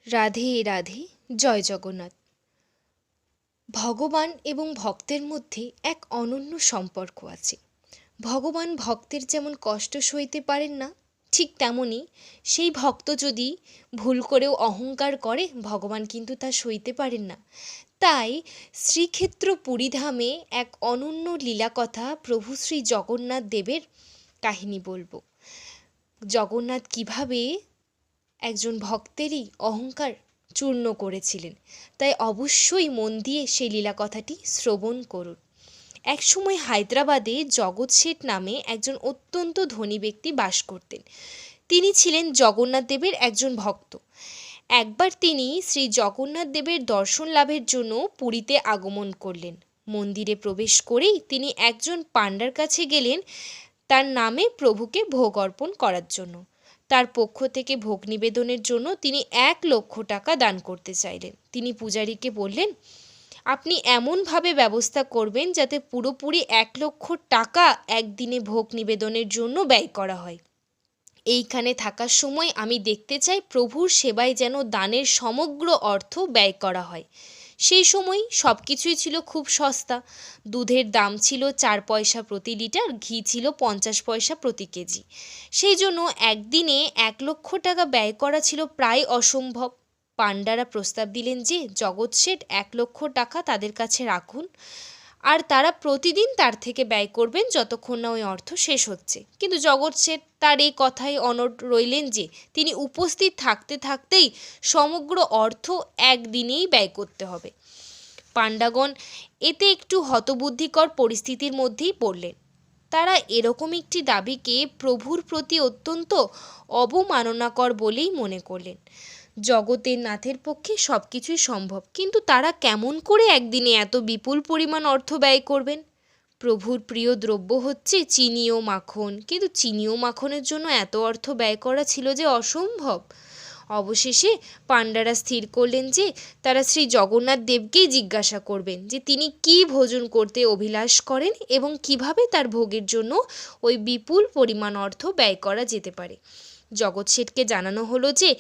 রাধে রাধে, জয় জগন্নাথ। ভগবান এবং ভক্তের মধ্যে এক অনন্য সম্পর্ক আছে। ভগবান ভক্তের যেমন কষ্ট সইতে পারেন না, ঠিক তেমনি সেই ভক্ত যদি ভুল করেও অহংকার করে, ভগবান কিন্তু তা সইতে পারেন না। তাই শ্রীক্ষেত্র পুরীধামে এক অনন্য লীলাকথা প্রভু শ্রী জগন্নাথ দেবের কাহিনী বলবো। জগন্নাথ কিভাবে একজন ভক্তেরই অহংকার চূর্ণ করেছিলেন, তাই অবশ্যই মন দিয়ে সেই লীলা কথাটি শ্রবণ করুন। একসময় হায়দ্রাবাদে জগৎ শেঠ নামে একজন অত্যন্ত ধনী ব্যক্তি বাস করতেন। তিনি ছিলেন জগন্নাথ দেবের একজন ভক্ত। একবার তিনি শ্রী জগন্নাথ দেবের দর্শন লাভের জন্য পুরীতে আগমন করলেন। মন্দিরে প্রবেশ করেই তিনি একজন পাণ্ডার কাছে গেলেন তার নামে প্রভুকে ভোগ অর্পণ করার জন্য। তার পক্ষ থেকে ভোগ নিবেদনের জন্য তিনি 1,00,000 টাকা দান করতে চাইলেন। তিনি পূজারীকে বললেন, আপনি এমনভাবে ব্যবস্থা করবেন যাতে পুরোপুরি 1,00,000 টাকা একদিনে ভোগ নিবেদনের জন্য ব্যয় করা হয়। এইখানে থাকার সময় আমি দেখতে চাই প্রভুর সেবায় যেন দানের সমগ্র অর্থ ব্যয় করা হয়। সেই সময় সব কিছুই ছিল খুব সস্তা। দুধের দাম ছিল 4 পয়সা প্রতি লিটার, ঘি ছিল 50 পয়সা প্রতি কেজি। সেই জন্য একদিনে 1,00,000 টাকা ব্যয় করা ছিল প্রায় অসম্ভব। পাণ্ডারা প্রস্তাব দিলেন যে জগৎ শেঠ 1,00,000 টাকা তাদের কাছে রাখুন, আর তারা প্রতিদিন তার থেকে ব্যয় করবেন যতক্ষণ না ওই অর্থ শেষ হচ্ছে। কিন্তু জগৎ শেঠ তার এই কথায় অনড় রইলেন যে তিনি উপস্থিত থাকতে থাকতেই সমগ্র অর্থ একদিনেই ব্যয় করতে হবে। পাণ্ডাগণ এতে একটু হতবুদ্ধিকর পরিস্থিতির মধ্যেই পড়লেন। তারা এরকম একটি দাবিকে প্রভুর প্রতি অত্যন্ত অবমাননাকর বলেই মনে করলেন। জগতের নাথের পক্ষে সব কিছুই সম্ভব, কিন্তু তারা কেমন করে একদিনে এত বিপুল পরিমাণ অর্থ ব্যয় করবেন? প্রভুর প্রিয় দ্রব্য হচ্ছে চিনি ও মাখন, কিন্তু চিনি ও মাখনের জন্য এত অর্থ ব্যয় করা ছিল যে অসম্ভব। অবশেষে পাণ্ডারা স্থির করলেন যে তারা শ্রী জগন্নাথ দেবকেই জিজ্ঞাসা করবেন যে তিনি কি ভোজন করতে অভিলাষ করেন এবং কিভাবে তার ভোগের জন্য ওই বিপুল পরিমাণ অর্থ ব্যয় করা যেতে পারে। জগৎ শেঠকে জানানো হলো যে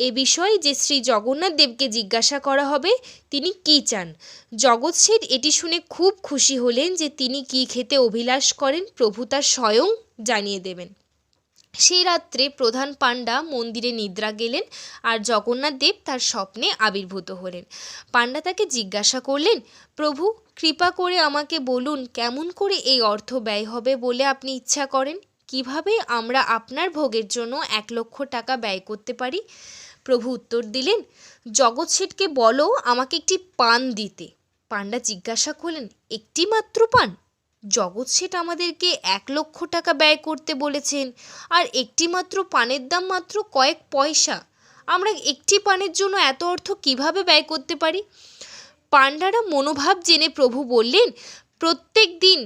এ বিষয়ে যে শ্রী জগন্নাথ দেবকে জিজ্ঞাসা করা হবে তিনি কি চান। জগৎ শেঠ এটি শুনে খুব খুশি হলেন যে তিনি কি খেতে অভিলাষ করেন প্রভু তা স্বয়ং জানিয়ে দেবেন। সেই রাত্রে প্রধান পাণ্ডা মন্দিরে নিদ্রা গেলেন, আর জগন্নাথ দেব তার স্বপ্নে আবির্ভূত হলেন। পাণ্ডা তাকে জিজ্ঞাসা করলেন, প্রভু কৃপা করে আমাকে বলুন কেমন করে এই অর্থ ব্যয় হবে বলে আপনি ইচ্ছা করেন, কিভাবে আমরা আপনার ভোগের জন্য 1,00,000 টাকা ব্যয় করতে পারি। প্রভু উত্তর দিলেন, জগৎ শেঠকে বলো আমাকে একটি পান দিতে। পাণ্ডা জিজ্ঞাসা করলেন, একটি মাত্র পান? জগৎ শেঠ আমাদেরকে 1,00,000 টাকা ব্যয় করতে বলেছেন, আর একটি মাত্র পানের দাম মাত্র কয়েক পয়সা। আমরা একটি পানের জন্য এত অর্থ কিভাবে ব্যয় করতে পারি? পাণ্ডারা মনোভাব জেনে প্রভু বললেন, প্রত্যেক দিন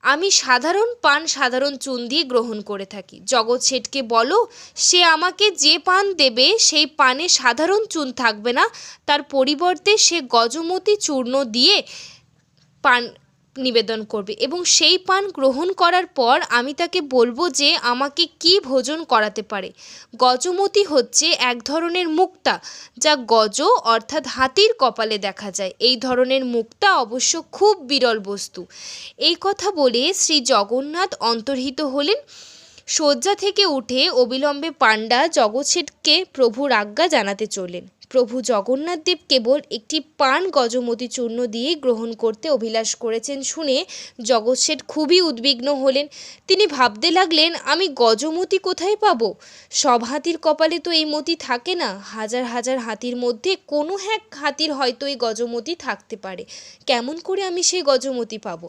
আমি সাধারণ পান সাধারণ চুন দিয়ে গ্রহণ করে থাকি। জগৎ শেঠকে বলো সে আমাকে যে পান দেবে সেই পানে সাধারণ চুন থাকবে না, তার পরিবর্তে সে গজমতি চূর্ণ দিয়ে পান নিবেদন করবে, এবং সেই পান গ্রহণ করার পর আমি তাকে বলবো যে আমাকে কি ভোজন করাতে পারে। গজমতি হচ্ছে এক ধরনের মুক্তা, যা গজ অর্থাৎ হাতির কপালে দেখা যায়। এই ধরনের মুক্তা অবশ্য খুব বিরল বস্তু। এই কথা বলে শ্রী জগন্নাথ অন্তর্হিত হলেন। শয্যা থেকে উঠে অবিলম্বে পাণ্ডা জগৎ শেঠকে প্রভুর আজ্ঞা জানাতে চললেন। প্রভু জগন্নাথ দেব কেবল একটি পান গজমতি চূর্ণ দিয়ে গ্রহণ করতে অভিলাষ করেছেন শুনে জগৎ শেঠ খুবই উদ্বিগ্ন হলেন। তিনি ভাবতে লাগলেন, আমি গজমতি কোথায় পাবো? সব হাতির কপালে তো এই মতি থাকে না। হাজার হাজার হাতির মধ্যে কোনো এক হাতির হয়তো এই গজমতি থাকতে পারে। কেমন করে আমি সেই গজমতি পাবো?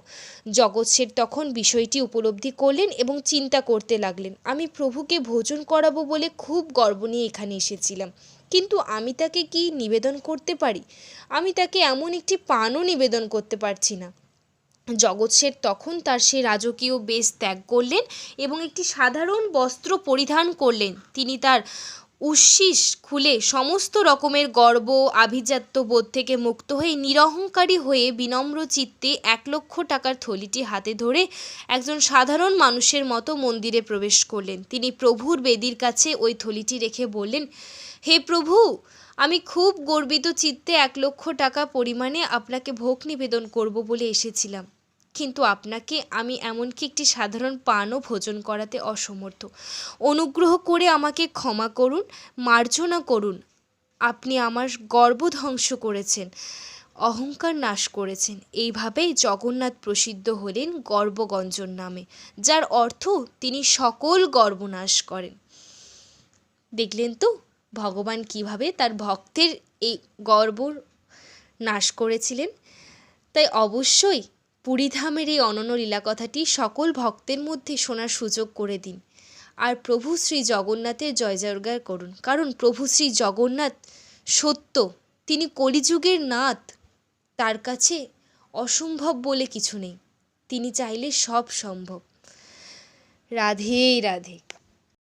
জগৎ শেঠ তখন বিষয়টি উপলব্ধি করলেন এবং চিন্তা করতে লাগলেন, আমি প্রভুকে ভোজন করাবো বলে খুব গর্ব নিয়ে এখানে এসেছিলাম, কিন্তু আমি তাকে কি নিবেদন করতে পারি? আমি তাকে এমন একটি পানও নিবেদন করতে পারছি না। জগৎ শেঠ তখন তার সেই রাজকীয় বেশ ত্যাগ করলেন এবং একটি সাধারণ বস্ত্র পরিধান করলেন। তিনি তার উচ্ছ্বাস খুলে সমস্ত রকমের গর্ব আভিজাত্য বোধ থেকে মুক্ত হয়ে নিরহংকারী হয়ে বিনম্র চিত্তে 1,00,000 টাকার থলিটি হাতে ধরে একজন সাধারণ মানুষের মতো মন্দিরে প্রবেশ করলেন। তিনি প্রভুর বেদির কাছে ওই থলিটি রেখে বললেন, হে প্রভু, আমি খুব গর্বিত চিত্তে 1,00,000 টাকা পরিমাণে আপনাকে ভোগ নিবেদন করব বলে এসেছিলাম, কিন্তু আপনাকে আমি এমনকি একটি সাধারণ পানও ভোজন করাতে অসমর্থ। অনুগ্রহ করে আমাকে ক্ষমা করুন, মার্জনা করুন। আপনি আমার গর্ব ধ্বংস করেছেন, অহংকার নাশ করেছেন। এইভাবেই জগন্নাথ প্রসিদ্ধ হলেন গর্বগঞ্জন নামে, যার অর্থ তিনি সকল গর্ব নাশ করেন। দেখলেন তো ভগবান কিভাবে তার ভক্তের এই গর্ব নাশ করেছিলেন। তাই অবশ্যই পুরীধামের এই অনন্য লীলা কথাটি সকল ভক্তের মধ্যে শোনার সুযোগ করে দিন, আর প্রভু শ্রী জগন্নাথের জয় জয়গান করুন, কারণ প্রভু শ্রী জগন্নাথ সত্য, তিনি কলিযুগের নাথ। তার কাছে অসম্ভব বলে কিছু নেই, তিনি চাইলে সব সম্ভব। রাধে রাধে।